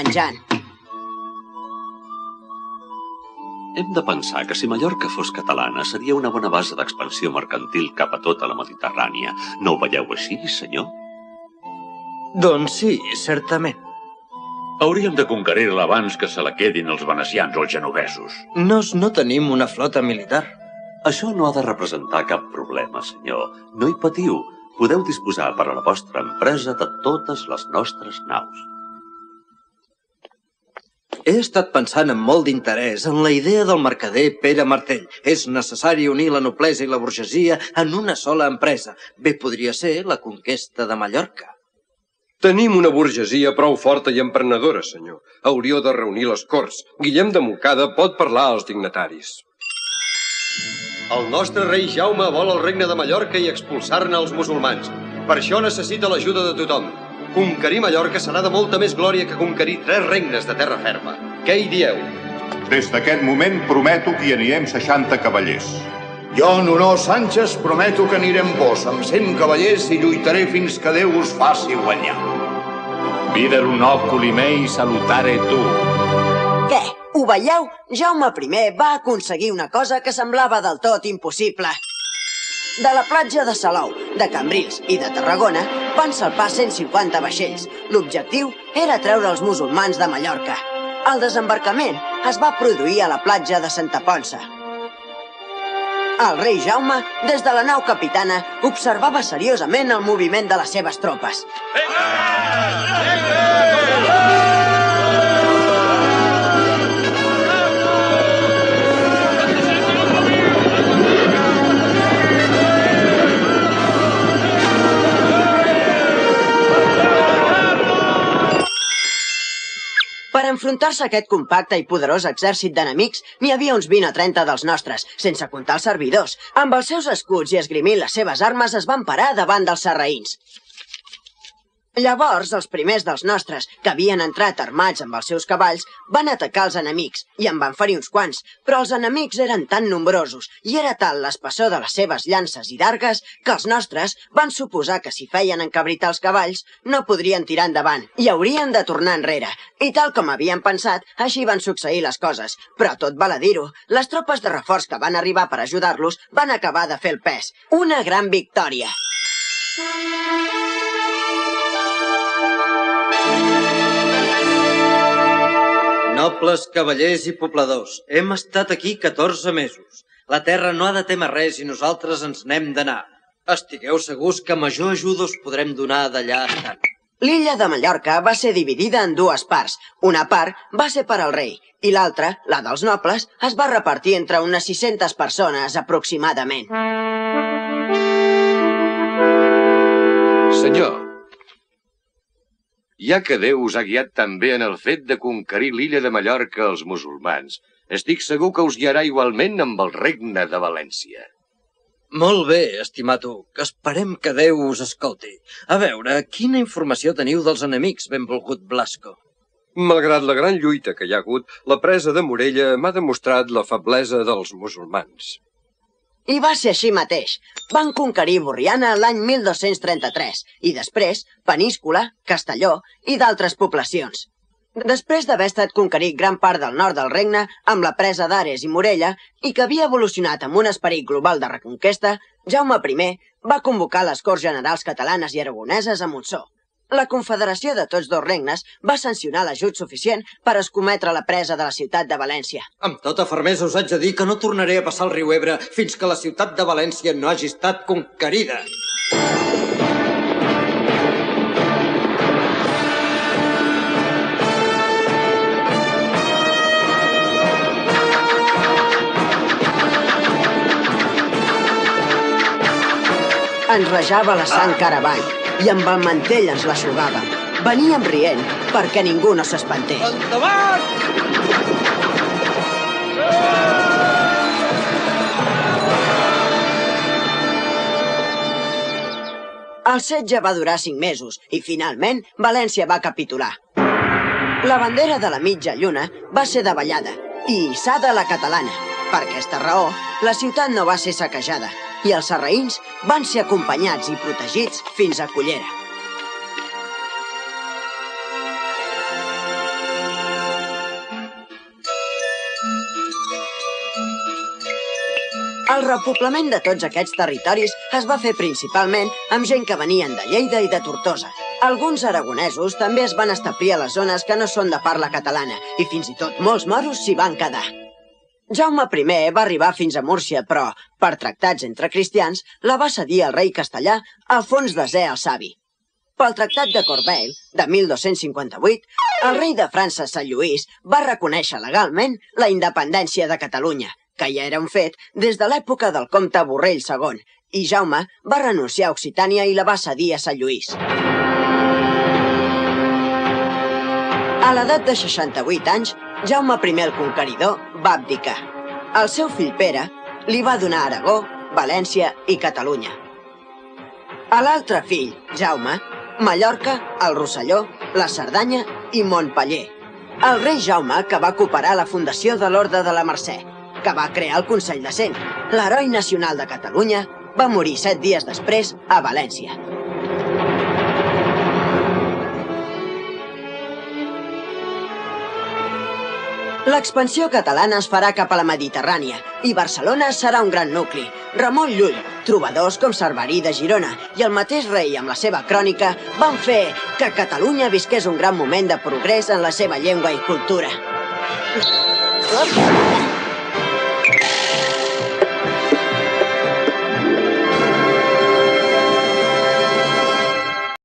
menjant. Hem de pensar que si Mallorca fos catalana seria una bona base d'expansió mercantil cap a tota la Mediterrània. No ho veieu així, senyor? Doncs sí, certament. Hauríem de conquerir-la abans que se la quedin els venecians o els genovesos. No tenim una flota militar. Això no ha de representar cap problema, senyor. No hi patiu. Podeu disposar per a la vostra empresa de totes les nostres naus. He estat pensant amb molt d'interès en la idea del mercader Pere Martell. És necessari unir la noblesa i la burgesia en una sola empresa. Bé podria ser la conquesta de Mallorca. Tenim una burgesia prou forta i emprenedora, senyor. Hauríeu de reunir les corts. Guillem de Montcada pot parlar als dignataris. El nostre rei Jaume vol el regne de Mallorca i expulsar-ne els musulmans. Per això necessita l'ajuda de tothom. Conquerir Mallorca serà de molta més glòria que conquerir 3 regnes de terra ferma. Què hi dieu? Des d'aquest moment prometo que hi anirem 60 cavallers. Jo, en honor Sánchez, prometo que anirem vos amb 100 cavallers i lluitaré fins que Déu us faci guanyar. Vider un oculi mei salutare tu. Què? Ho veieu? Jaume I va aconseguir una cosa que semblava del tot impossible. De la platja de Salou, de Cambrils i de Tarragona van salpar 150 vaixells. L'objectiu era treure els musulmans de Mallorca. El desembarcament es va produir a la platja de Santa Ponça. El rei Jaume, des de la nau capitana, observava seriosament el moviment de les seves tropes. Per enfrontar-se a aquest compacte i poderós exèrcit d'enemics, n'hi havia uns 20 o 30 dels nostres, sense comptar els servidors. Amb els seus escuts i esgrimint les seves armes es van parar davant dels sarraïns. Llavors, els primers dels nostres, que havien entrat armats amb els seus cavalls, van atacar els enemics, i en van ferir uns quants, però els enemics eren tan nombrosos i era tal l'espessor de les seves llances i dargues que els nostres van suposar que si feien encabritar els cavalls no podrien tirar endavant i haurien de tornar enrere. I tal com havien pensat, així van succeir les coses. Però tot val a dir-ho, les tropes de reforç que van arribar per ajudar-los van acabar de fer el pes. Una gran victòria. Nobles cavallers i pobladors, hem estat aquí 14 mesos. La terra no ha de témer res i nosaltres ens n'hem d'anar. Estigueu segurs que major ajuda us podrem donar d'allà estant. L'illa de Mallorca va ser dividida en 2 parts. Una part va ser per al rei i l'altra, la dels nobles, es va repartir entre unes 600 persones aproximadament. Senyor, ja que Déu us ha guiat també en el fet de conquerir l'illa de Mallorca als musulmans, estic segur que us guiarà igualment amb el regne de València. Molt bé, estimat Hug. Esperem que Déu us escolti. A veure, quina informació teniu dels enemics, benvolgut Blasco? Malgrat la gran lluita que hi ha hagut, la presa de Morella m'ha demostrat la feblesa dels musulmans. I va ser així mateix. Van conquerir Borriana l'any 1233 i després Peníscola, Castelló i d'altres poblacions. Després d'haver estat conquerit gran part del nord del regne amb la presa d'Ares i Morella i que havia evolucionat amb un esperit global de reconquesta, Jaume I va convocar les Corts Generals catalanes i aragoneses a Montsó. La confederació de tots 2 regnes va sancionar l'ajut suficient per escometre la presa de la ciutat de València. Amb tota fermesa us haig de dir que no tornaré a passar el riu Ebre fins que la ciutat de València no hagi estat conquerida. Ens rajava la sang cara avall i amb el mantell ens l'aixugàvem. Veníem rient perquè ningú no s'espantés. Endavant! El setge va durar 5 mesos i finalment València va capitular. La bandera de la mitja lluna va ser davallada i hissada la catalana. Per aquesta raó, la ciutat no va ser saquejada i els sarraïns van ser acompanyats i protegits fins a Cullera. El repoblament de tots aquests territoris es va fer principalment amb gent que venien de Lleida i de Tortosa. Alguns aragonesos també es van establir a les zones que no són de parla catalana i fins i tot molts moros s'hi van quedar. Jaume I va arribar fins a Múrcia, però, per tractats entre cristians, la va cedir al rei castellà Alfons X el Savi. Pel tractat de Corbeil, de 1258, el rei de França, Sant Lluís, va reconèixer legalment la independència de Catalunya, que ja era un fet des de l'època del comte Borrell II, i Jaume va renunciar a Occitània i la va cedir a Sant Lluís. A l'edat de 68 anys, Jaume I el Conqueridor va abdicar. El seu fill Pere li va donar Aragó, València i Catalunya. A l'altre fill, Jaume, Mallorca, el Rosselló, la Cerdanya i Montpeller. El rei Jaume que va cooperar la fundació de l'Orde de la Mercè, que va crear el Consell de Cent. L'heroi nacional de Catalunya va morir 7 dies després a València. L'expansió catalana es farà cap a la Mediterrània i Barcelona serà un gran nucli. Ramon Llull, trobadors com Cerverí de Girona i el mateix rei amb la seva crònica van fer que Catalunya visqués un gran moment de progrés en la seva llengua i cultura.